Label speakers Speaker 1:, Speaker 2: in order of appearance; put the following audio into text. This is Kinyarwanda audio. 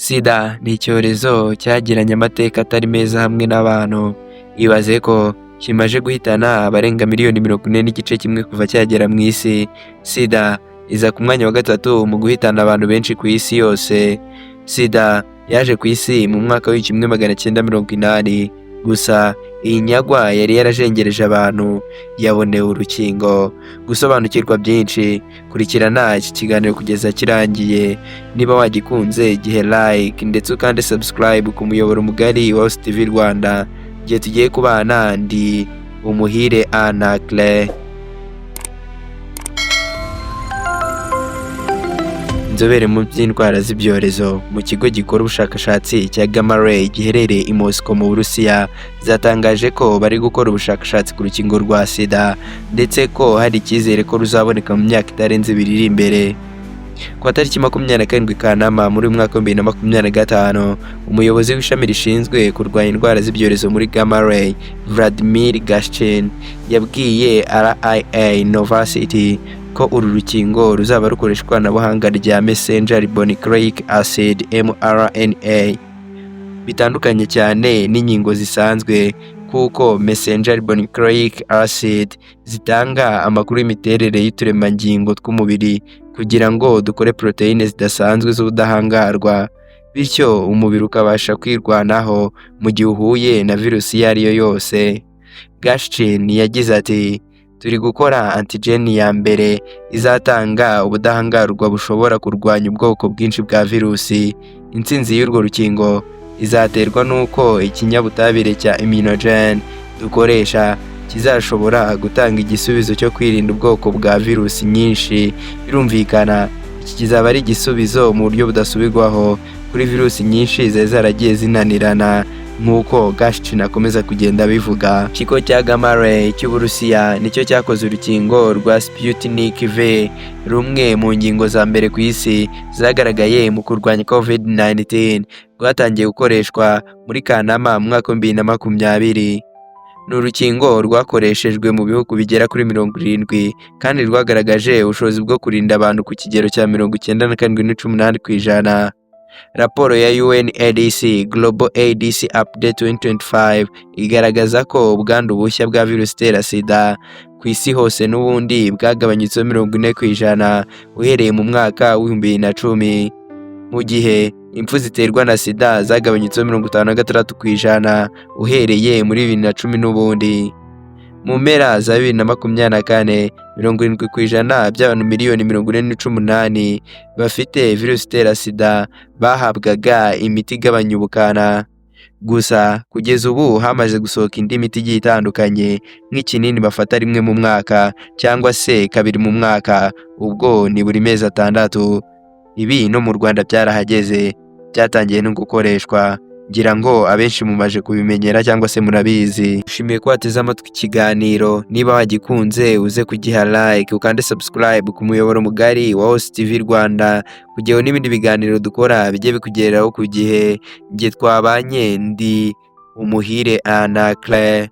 Speaker 1: Sida ni icyorezo cyagiranye amateka atari meza hamwe n'abantu. Ibaze ko kimaze guhitana abarenga miliyoni 40 kuva cyagera mu isi. Sida iza ku mwanya wa gatatu mu guhitana abantu benshi ku isi yose. Sida yaje ku isi mu mwaka w'1980, gusa iyi nyagwa yari yarajengereje abantu yabonewe urukingo. Gusobanukirwa byinshi, kurikirana iki kiganiro kugeza kirangiye. Niba wagikunze gihe like ndetse ukande subscribe ku muyoboro mugari wa Host TV Rwanda. Gihe tugiye kubana ndi Umuhire Anacle. Inzobere mu by'indwara z'ibyorezo mu kigo gikora ubushakashatsi cya Gamma Ray giherereye i Moscow mu Burusiya zatangaje ko bari gukora ubushakashatsi ku rukingo rwa Sida, ndetse ko hari icyizere ko ruzaboneka mu myaka itarenze 2 iri imbere. Ku tariki 27 Kanama muri mwaka wa 2025, umuyobozi w'ishami rishinzwe kurwanya indwara z'ibyorezo muri Gamma Ray, Vladimir Gashchin, yabwiye RIA Novosti ko uru rukingo ruzaba rukoresha ikoranabuhanga rya Messenger Ribonucleic Acid mRNA, bitandukanye cyane n'inkingo zisanzwe, kuko Messenger Ribonucleic Acid zitanga amakuru y'imiterere y'uturemangingo tw'umubiri kugira ngo dukore proteine zidasanzwe z'ubudahangarwa, bityo umubiri ukabasha kwirwanaho mu gihe uhuye na virusi iyo ari yo yose. Gashchin yagize ati, turi gukora antigeni ya mbere izatanga ubudahangarwa bushobora kurwanya ubwoko bwinshi bwa virusi. Intsinzi y'urwo rukingo izaterwa n'uko ikinyabutabire cya immunogen dukoresha kizashobora gutanga igisubizo cyo kwirinda ubwoko bwa virusi nyinshi. Birumvikana iki kizaba ari igisubizo mu buryo budasubirwaho kuri virusi nyinshi zari zaragiye zinanirana, nk'uko Gashchin akomeza kugenda bivuga. Ikigo cya Gamma Ray cy'Uburusiya nicyo cyakoze urukingo rwa Sputnik V, rumwe mu ngingo za mbere ku isi zagaragaye mu kurwanya COVID-19, rwatangiye gukoreshwa muri Kanama mu mwaka wa 2020. Ni urukingo rwakoreshejwe mu bihugu bigera kuri 70 kandi rwagaragaje ubushobozi bwo kurinda abantu ku kigero cya 97.8%. Raporo ya UNAIDS Global AIDS Update 2025 igaragaza ko ubwandu bushya bwa virusi itera Sida ku isi hose n'ubundi bwagabanyutseho 40% uhereye mu mwaka wa 2010, mu gihe impfu ziterwa na Sida zagabanyutseho 56% uhereye muri 2010 n'ubundi. Mu mpera za 2024, 70% by'abantu miliyoni 48 bafite virusi itera Sida bahabwaga imiti igabanya ubukana. Gusa kugeza ubu hamaze gusohoka indi miti igiye itandukanye, nk'ikinini bafata rimwe mu mwaka cyangwa se kabiri mu mwaka, ubwo ni buri mezi 6. Ibi no mu Rwanda byarahageze, byatangiye no gukoreshwa. Ngira ngo abenshi mumaje kubimenyera cyangwa se murabizi. Ushimiye ko wateze amatwi ikiganiro. Niba wagikunze uze kugiha like ukande subscribe ku muyoboro mugari wa Host TV Rwanda kugira n'ibindi biganiro dukora bijye bikugeraho ku gihe. Ngiye twabanye ndi Umuhire Anacle.